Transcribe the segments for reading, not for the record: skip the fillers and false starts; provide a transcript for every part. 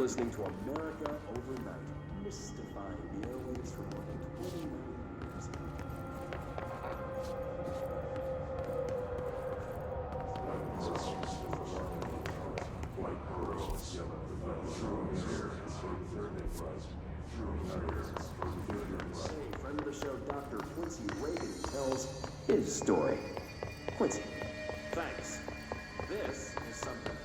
Listening to America Overnight, mystifying the airwaves for more than 29 years. Friend of the show, Dr. Quincy Reagan tells his story. Quincy, thanks. This is something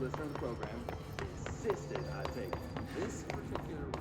listener of the program insisted I take this particular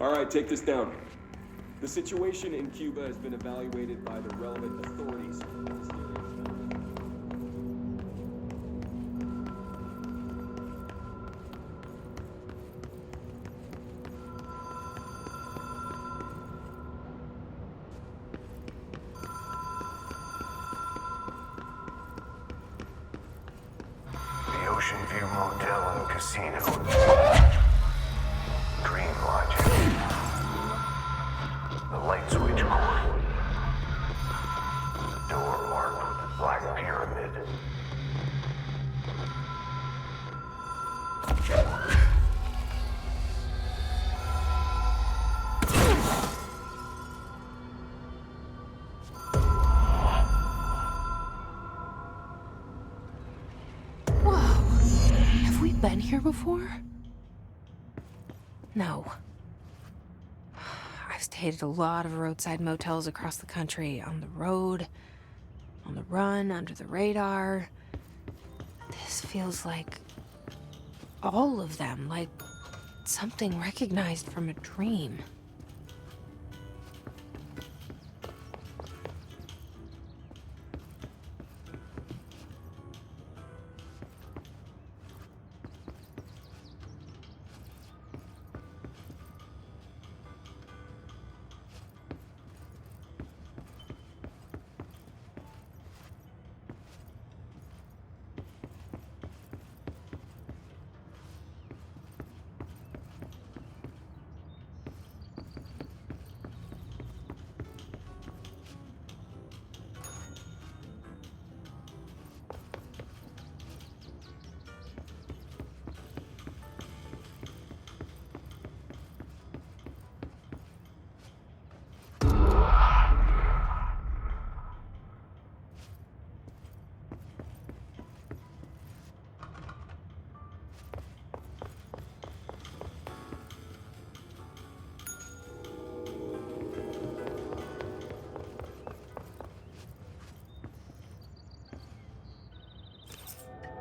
All right, take this down. The situation in Cuba has been evaluated by the relevant authorities. The Ocean View Motel and Casino. Dream Lodge. The light switch cord. Door marked with the Black Pyramid. Whoa! Have we been here before? No. I've stayed at a lot of roadside motels across the country, on the road, on the run, under the radar. This feels like all of them, like something recognized from a dream.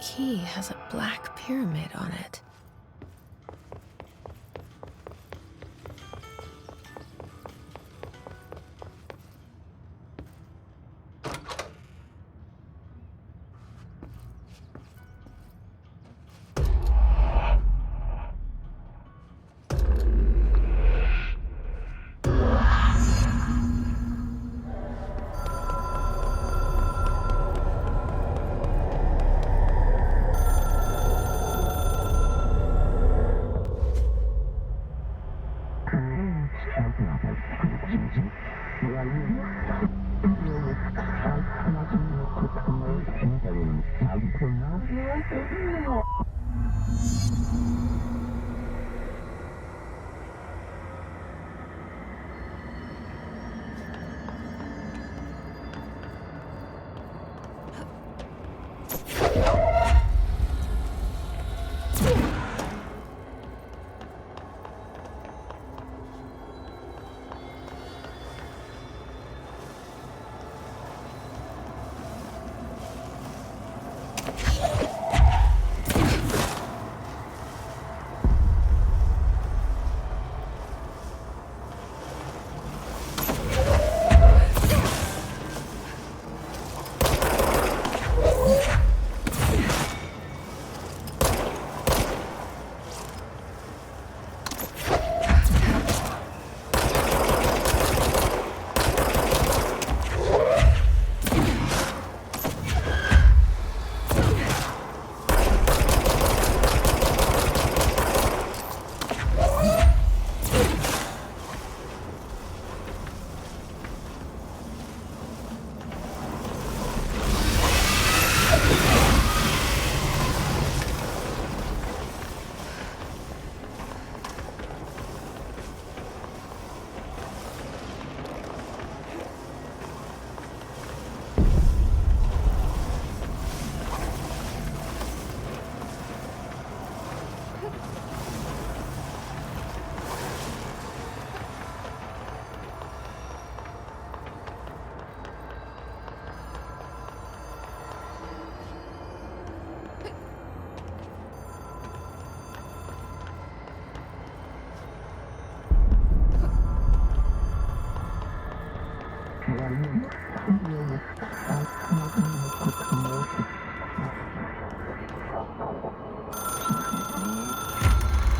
key has a black pyramid on it.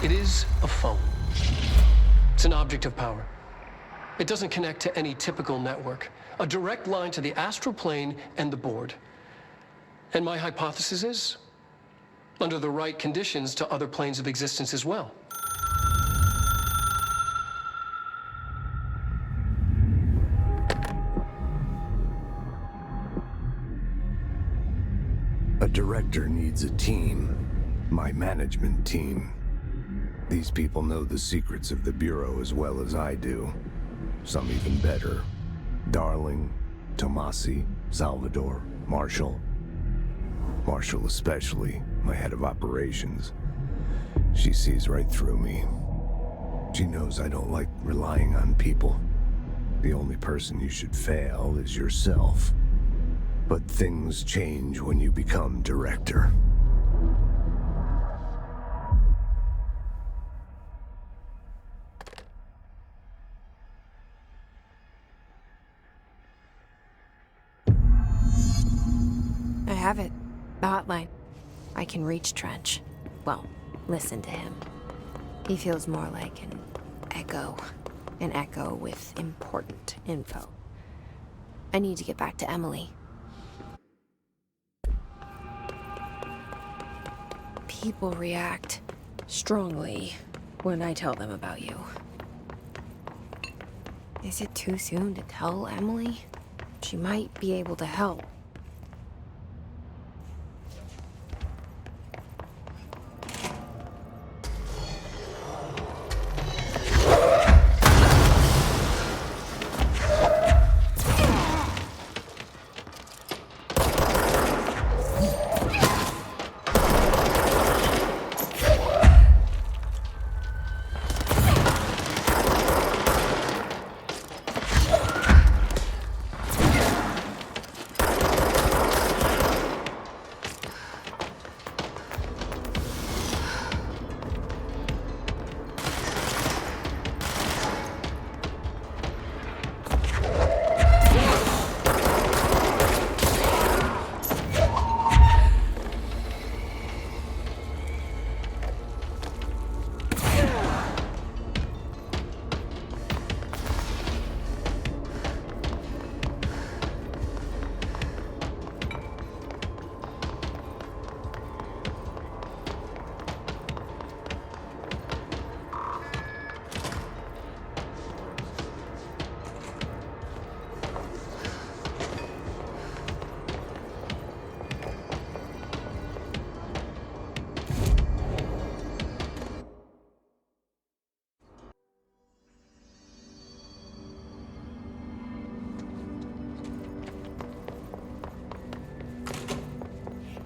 It is a phone. It's an object of power. It doesn't connect to any typical network. A direct line to the astral plane and the board. And my hypothesis is, under the right conditions, to other planes of existence as well. A director needs a team. My management team. These people know the secrets of the Bureau as well as I do. Some even better. Darling, Tomasi, Salvador, Marshall. Marshall especially, my head of operations. She sees right through me. She knows I don't like relying on people. The only person you should fail is yourself. But things change when you become director. I have it. The hotline. I can reach Trench. Well, listen to him. He feels more like an echo. An echo with important info. I need to get back to Emily. People react strongly when I tell them about you. Is it too soon to tell Emily? She might be able to help.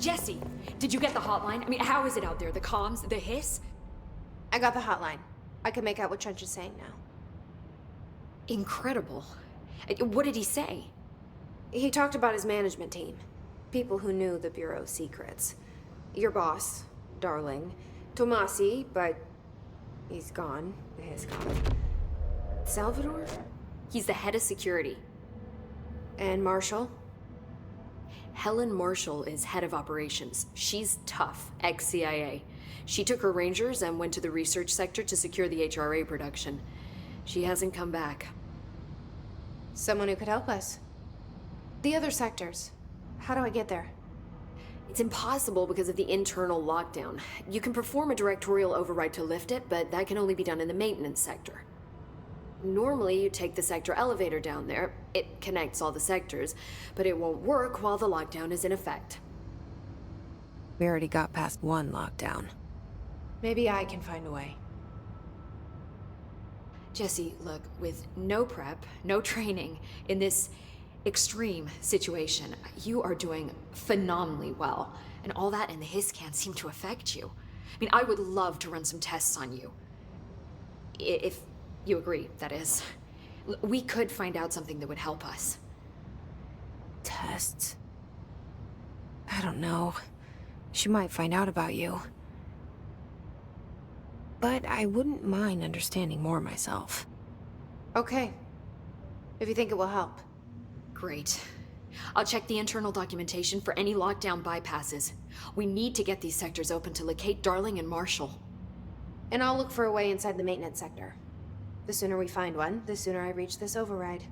Jesse, did you get the hotline? I mean, how is it out there? The comms, the hiss? I got the hotline. I can make out what Trench is saying now. Incredible. What did he say? He talked about his management team. People who knew the Bureau's secrets. Your boss, Darling. Tomasi, but he's gone. His gone. Salvador? He's the head of security. And Marshall? Helen Marshall is head of operations. She's tough, ex-CIA. She took her Rangers and went to the research sector to secure the HRA production. She hasn't come back. Someone who could help us. The other sectors. How do I get there? It's impossible because of the internal lockdown. You can perform a directorial override to lift it, but that can only be done in the maintenance sector. Normally, you take the sector elevator down there. It connects all the sectors, but it won't work while the lockdown is in effect. We already got past one lockdown. Maybe I can find a way. Jesse, look, with no prep, no training, in this extreme situation, you are doing phenomenally well. And all that and the hiss can't seem to affect you. I mean, I would love to run some tests on you. If you agree, that is. We could find out something that would help us. Tests? I don't know. She might find out about you. But I wouldn't mind understanding more myself. Okay. If you think it will help. Great. I'll check the internal documentation for any lockdown bypasses. We need to get these sectors open to locate Darling and Marshall. And I'll look for a way inside the maintenance sector. The sooner we find one, the sooner I reach this override.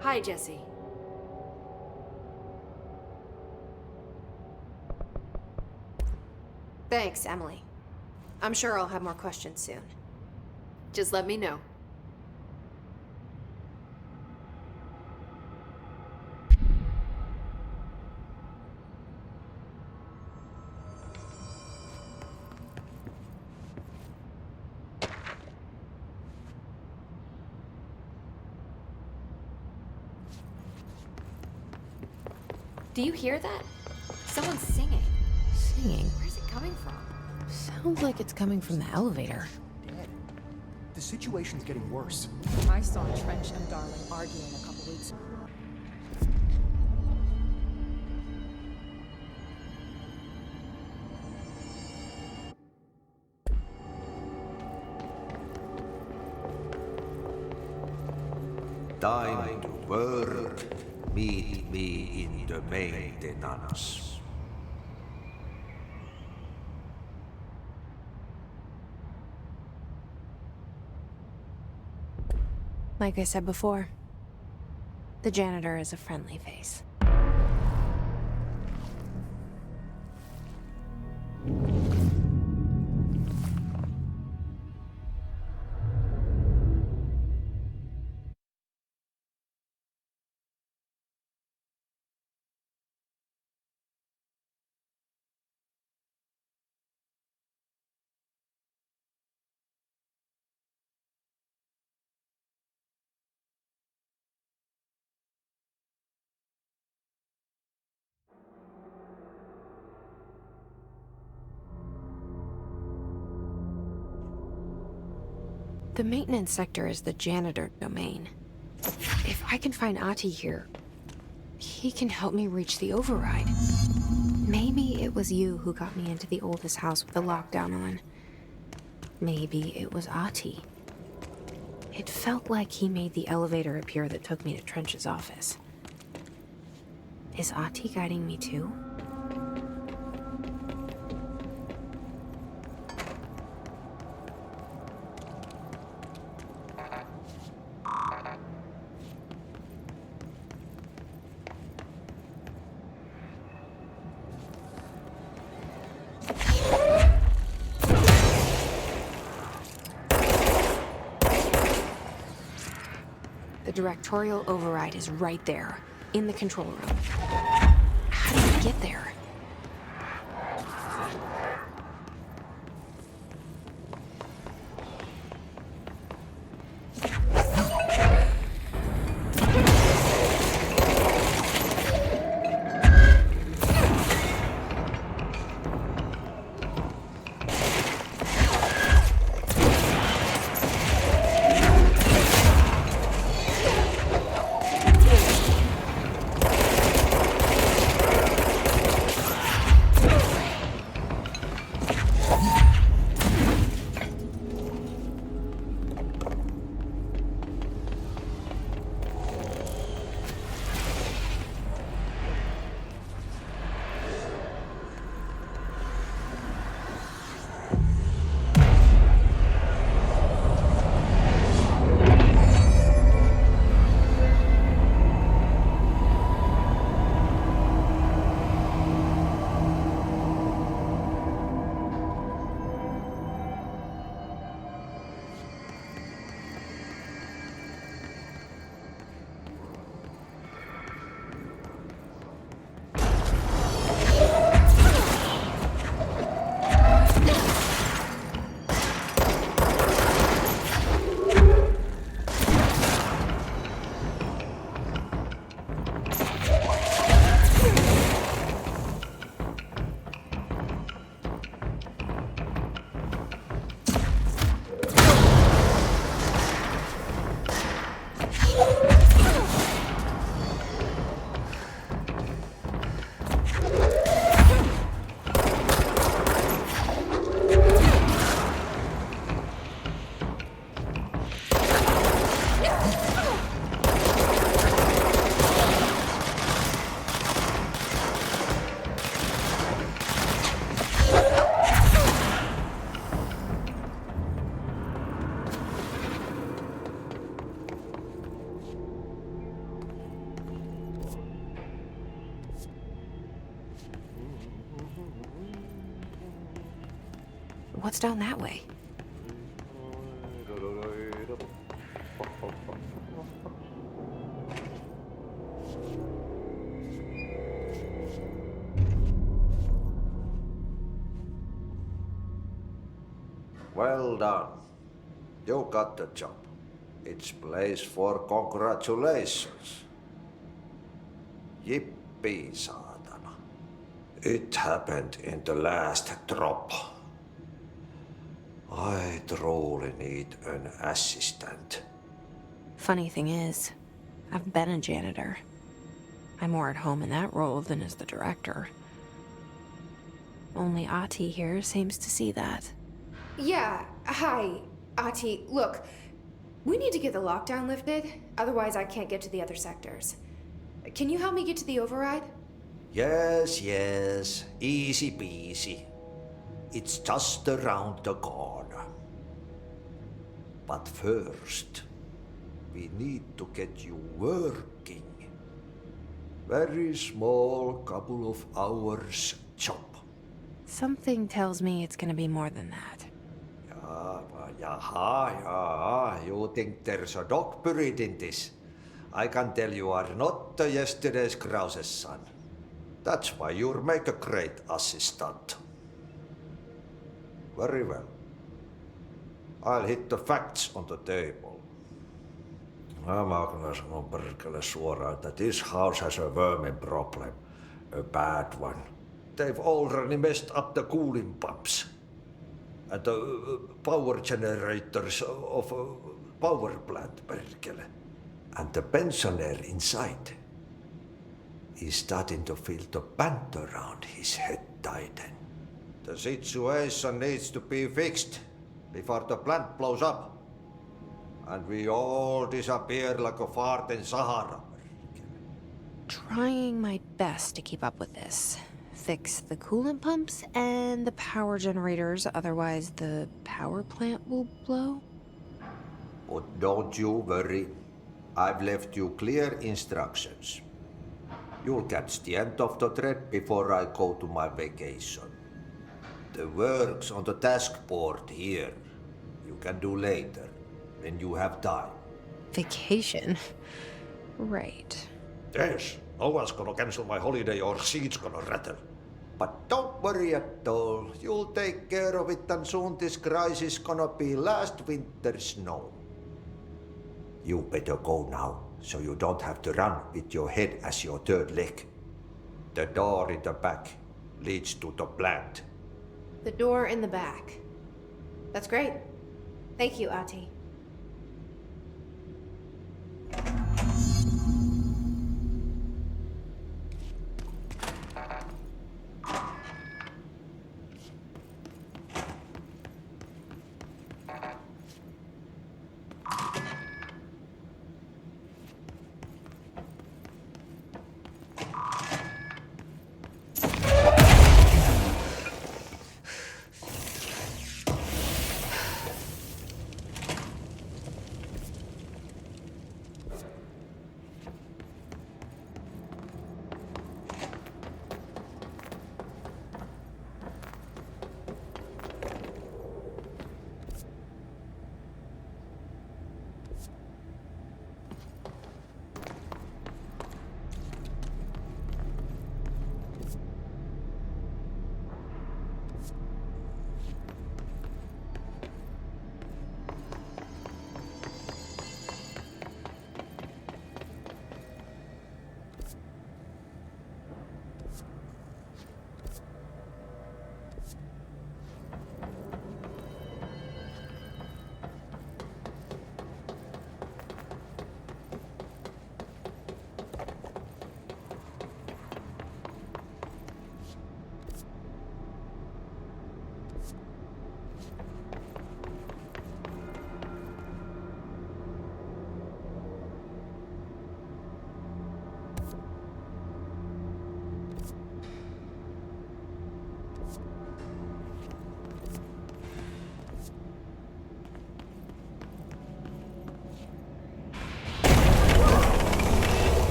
Hi, Jesse. Thanks, Emily. I'm sure I'll have more questions soon. Just let me know. Do you hear that? Someone's singing. Singing? Where's it coming from? Sounds like it's coming from the elevator. Dead. The situation's getting worse. I saw Trench and Darling arguing a couple weeks ago. Time to work. Meet me in the maintenance. Like I said before, the janitor is a friendly face. The maintenance sector is the janitor domain. If I can find Ahti here, he can help me reach the override. Maybe it was you who got me into the oldest house with the lockdown on. Maybe it was Ahti. It felt like he made the elevator appear that took me to Trench's office. Is Ahti guiding me too? The directorial override is right there, in the control room. How do I get there? What's down that way? Well done. You got the job. It's place for congratulations. Yippee, saatana. It happened in the last drop. I truly need an assistant. Funny thing is, I've been a janitor. I'm more at home in that role than as the director. Only Ahti here seems to see that. Yeah, hi, Ahti. Look, we need to get the lockdown lifted, otherwise I can't get to the other sectors. Can you help me get to the override? Yes, easy peasy. It's just around the corner. But first, we need to get you working. Very small, couple of hours job. Something tells me it's gonna be more than that. Yeah. You think there's a dog buried in this? I can tell you are not yesterday's Krause's son. That's why you'll make a great assistant. Very well. I'll hit the facts on the table. Mä kyllä sanon perkele suoraan, että this house has a vermin problem. A bad one. They've already messed up the cooling pumps. and the power generators of a power plant, perkele. And the pensioner inside is starting to feel the band around his head tighten. The situation needs to be fixed before the plant blows up. And we all disappear like a fart in Sahara. Trying my best to keep up with this. Fix the coolant pumps and the power generators, otherwise the power plant will blow. But don't you worry. I've left you clear instructions. You'll catch the end of the thread before I go to my vacation. The work's on the task board here. You can do later, when you have time. Vacation? Right. Yes, no one's gonna cancel my holiday or seat's gonna rattle. But don't worry at all. You'll take care of it, and soon this crisis gonna be last winter's snow. You better go now, so you don't have to run with your head as your third leg. The door in the back leads to the plant. The door in the back. That's great. Thank you, Ati.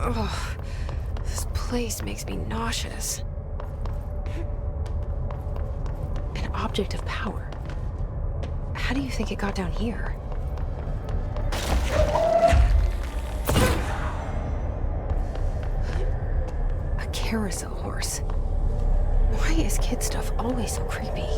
Ugh, this place makes me nauseous. An object of power. How do you think it got down here? A carousel horse. Why is kid stuff always so creepy?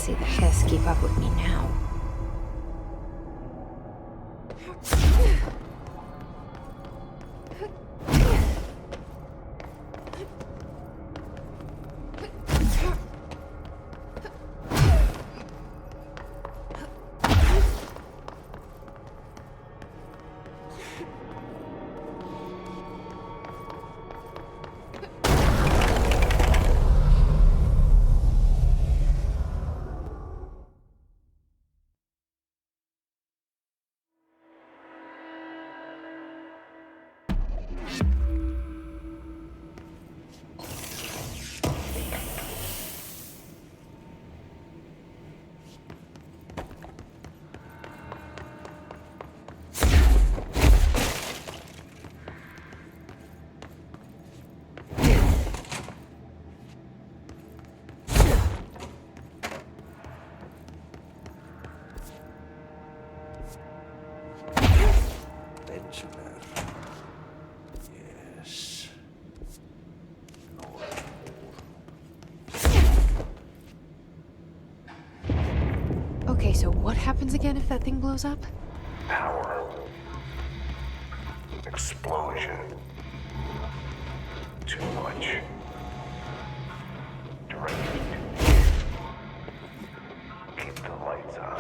see the hiss keep up with me now. Pensioner. Yes. Okay, so what happens again if that thing blows up? Power. Explosion. Too much. Direct heat. Keep the lights on.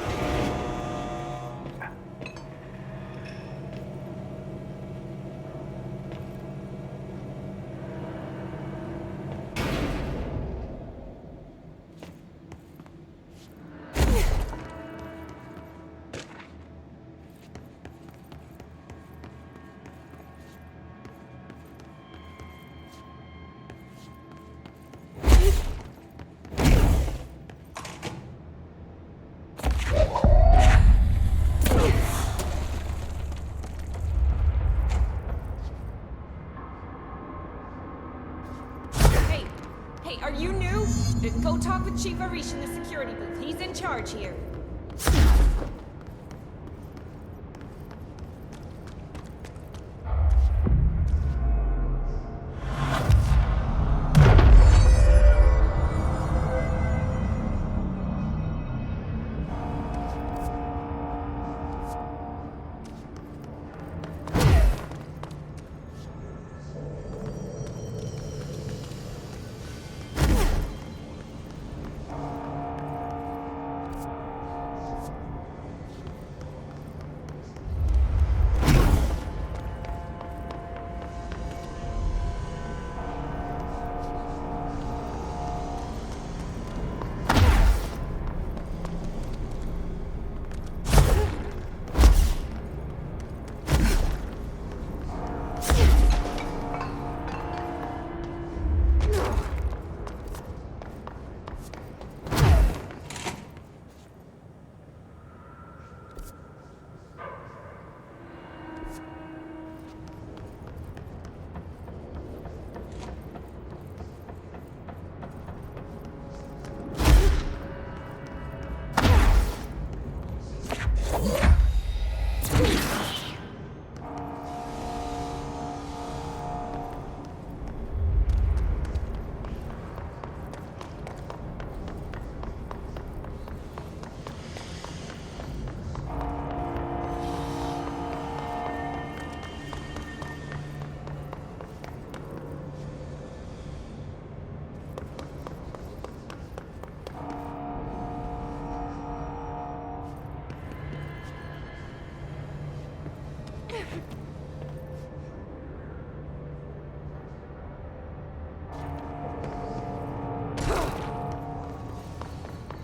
Hey, are you new? Go talk with Chief Arish in the security booth. He's in charge here.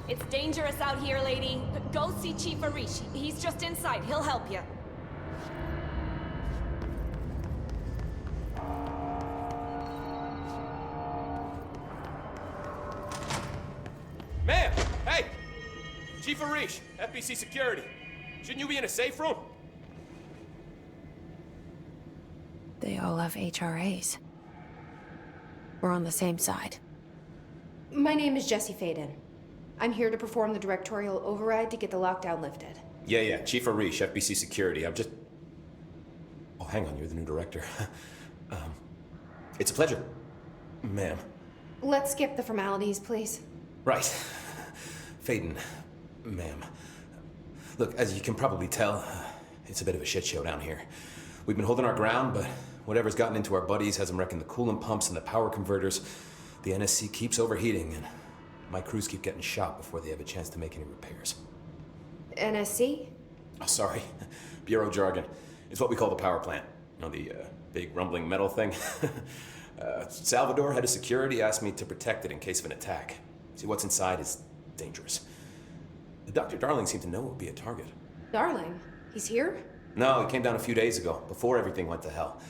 It's dangerous out here, lady. Go see Chief Arish. He's just inside. He'll help you. Ma'am! Hey! Chief Arish, FBC Security. Shouldn't you be in a safe room? They all have HRAs. We're on the same side. My name is Jesse Faden. I'm here to perform the directorial override to get the lockdown lifted. Yeah, Chief Arish, FBC Security. I'm just... Oh, hang on, you're the new director. It's a pleasure, ma'am. Let's skip the formalities, please. Right. Faden, ma'am. Look, as you can probably tell, it's a bit of a shit show down here. We've been holding our ground, but whatever's gotten into our buddies has them wrecking the coolant pumps and the power converters. The NSC keeps overheating, and my crews keep getting shot before they have a chance to make any repairs. NSC? Oh, sorry. Bureau jargon. It's what we call the power plant. You know, the big rumbling metal thing? Salvador, head of security, asked me to protect it in case of an attack. See, what's inside is dangerous. Dr. Darling seemed to know it would be a target. Darling? He's here? No, he came down a few days ago, before everything went to hell.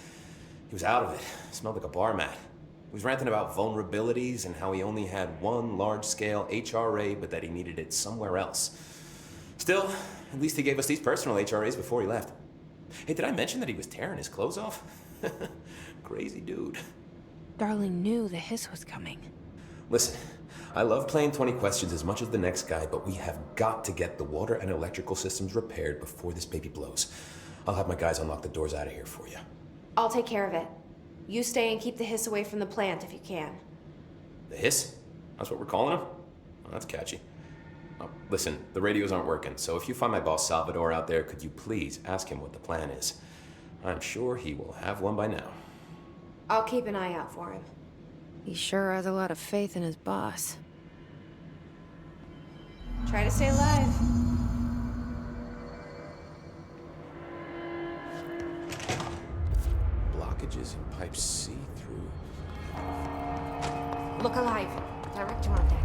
He was out of it. Smelled like a bar mat. He was ranting about vulnerabilities and how he only had one large-scale HRA, but that he needed it somewhere else. Still, at least he gave us these personal HRAs before he left. Hey, did I mention that he was tearing his clothes off? Crazy dude. Darling knew the hiss was coming. Listen, I love playing 20 questions as much as the next guy, but we have got to get the water and electrical systems repaired before this baby blows. I'll have my guys unlock the doors out of here for you. I'll take care of it. You stay and keep the hiss away from the plant if you can. The hiss? That's what we're calling him? Oh, that's catchy. Oh, listen, the radios aren't working, so if you find my boss Salvador out there, could you please ask him what the plan is? I'm sure he will have one by now. I'll keep an eye out for him. He sure has a lot of faith in his boss. Try to stay alive. Blockages in pipe C through. Look alive. Director on deck.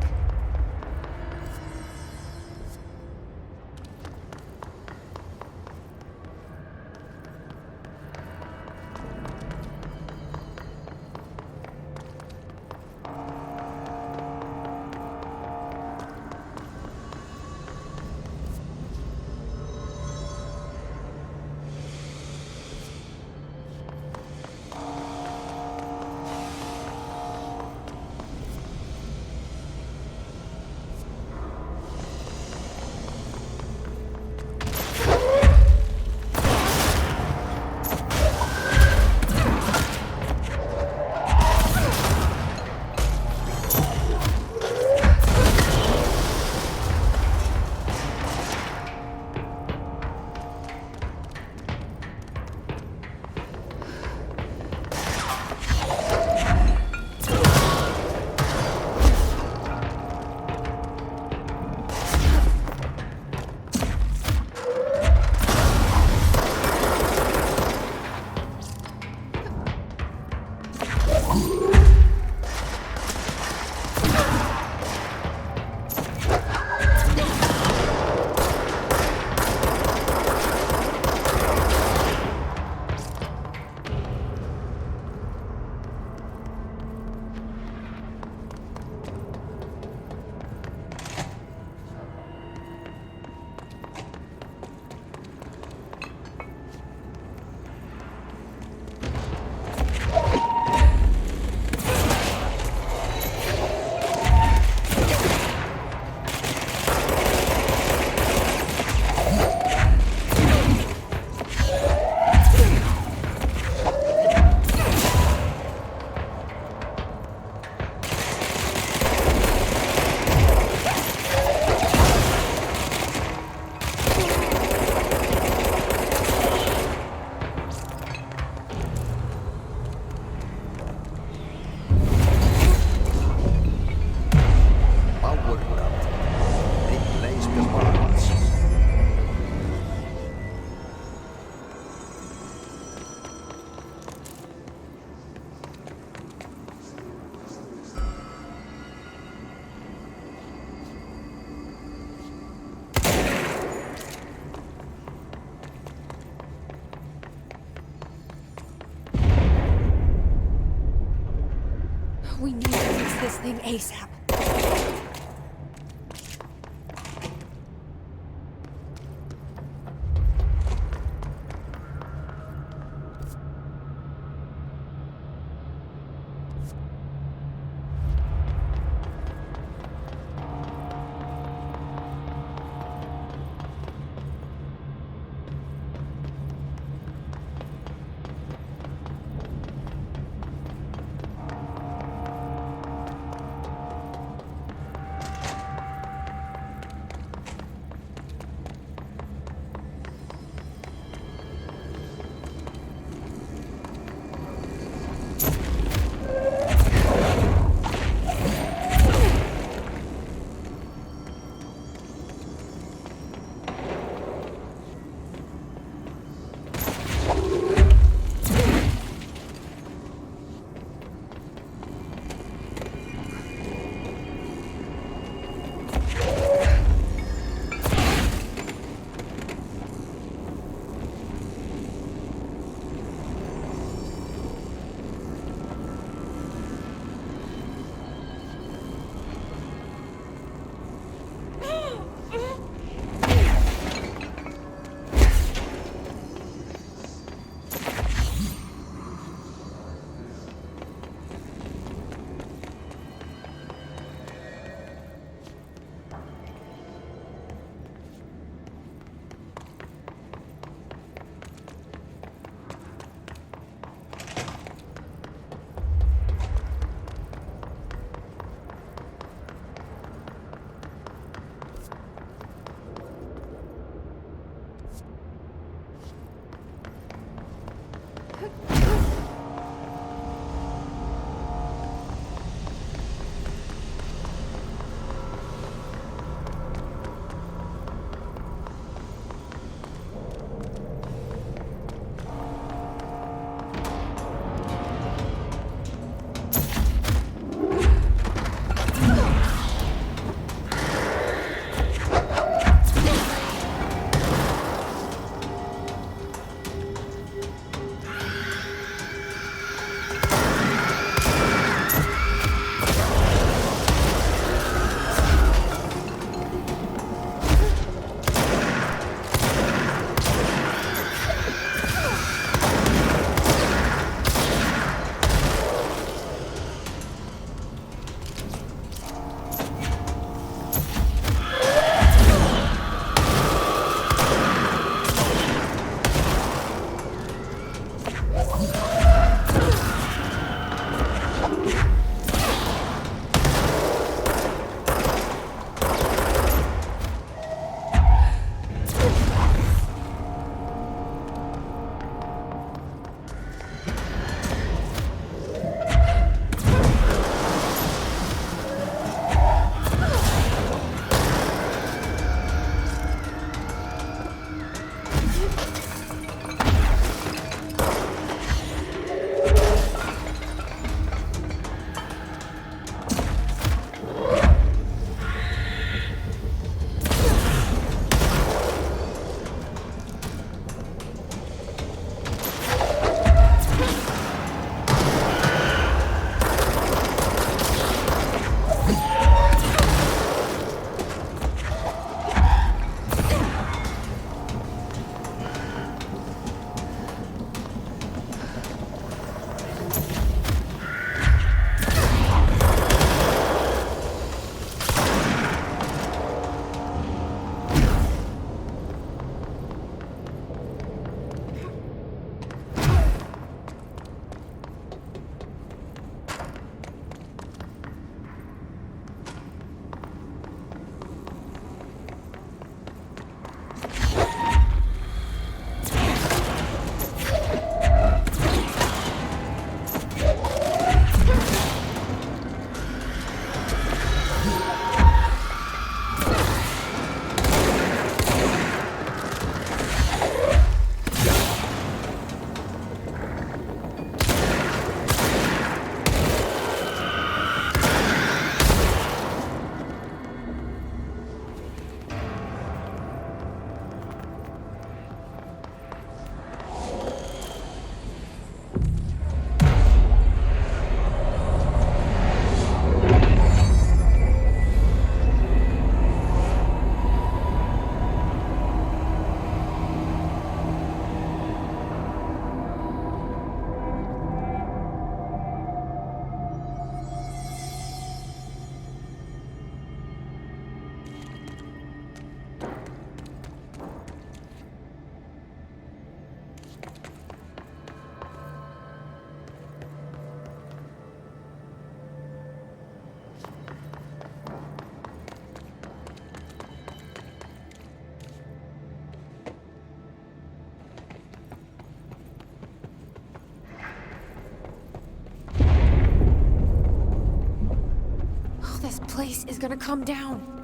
We need to fix this thing ASAP. This place is gonna come down.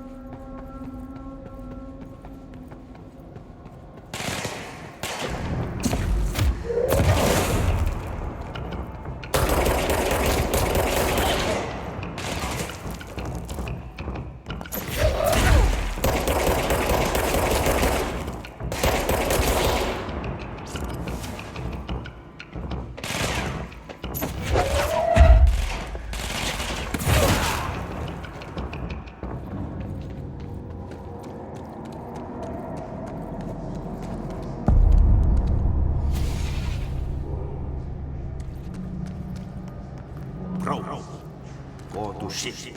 Go to ship.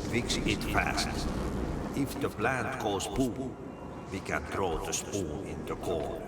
Fix it fast. If the plant goes boom, we can throw the spoon in the core.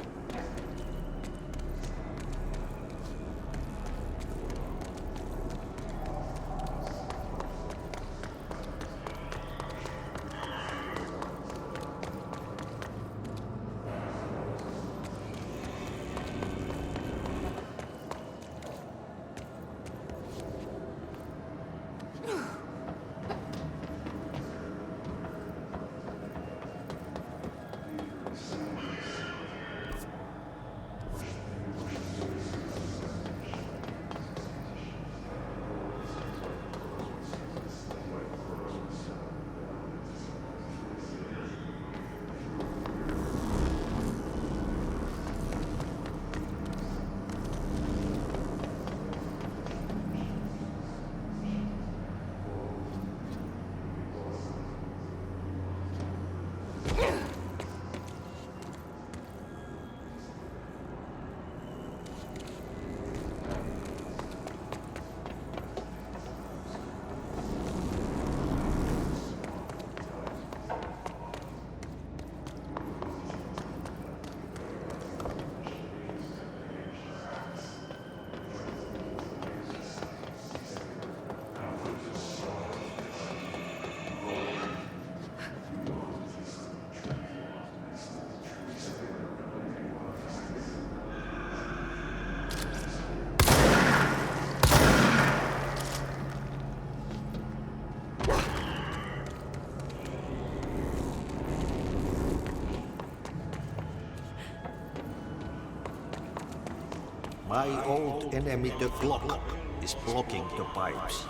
My old enemy, the clock, is blocking the pipes.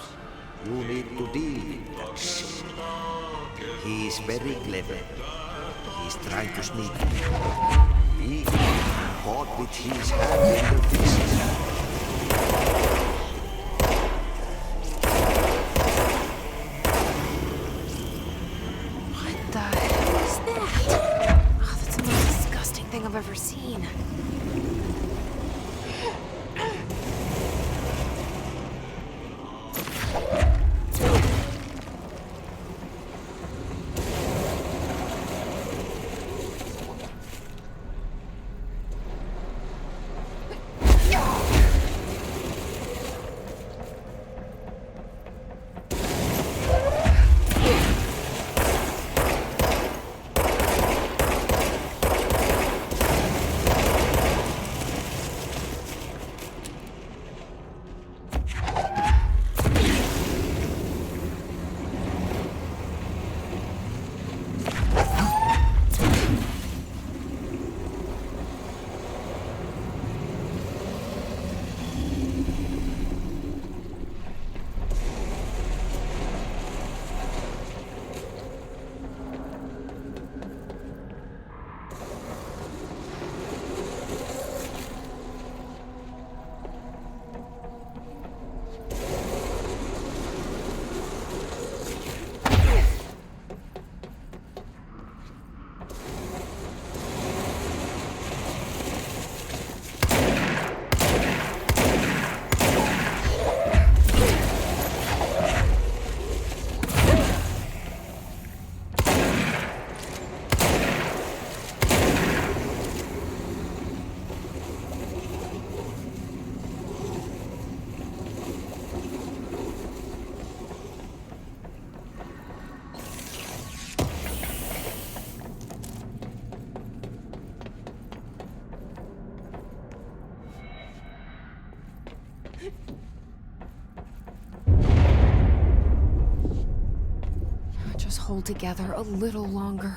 You need to deal with that shit. He is very clever. He's trying to sneak in. Be caught with his hand in the fist. What the hell is that? Oh, that's the most disgusting thing I've ever seen. Just hold together a little longer.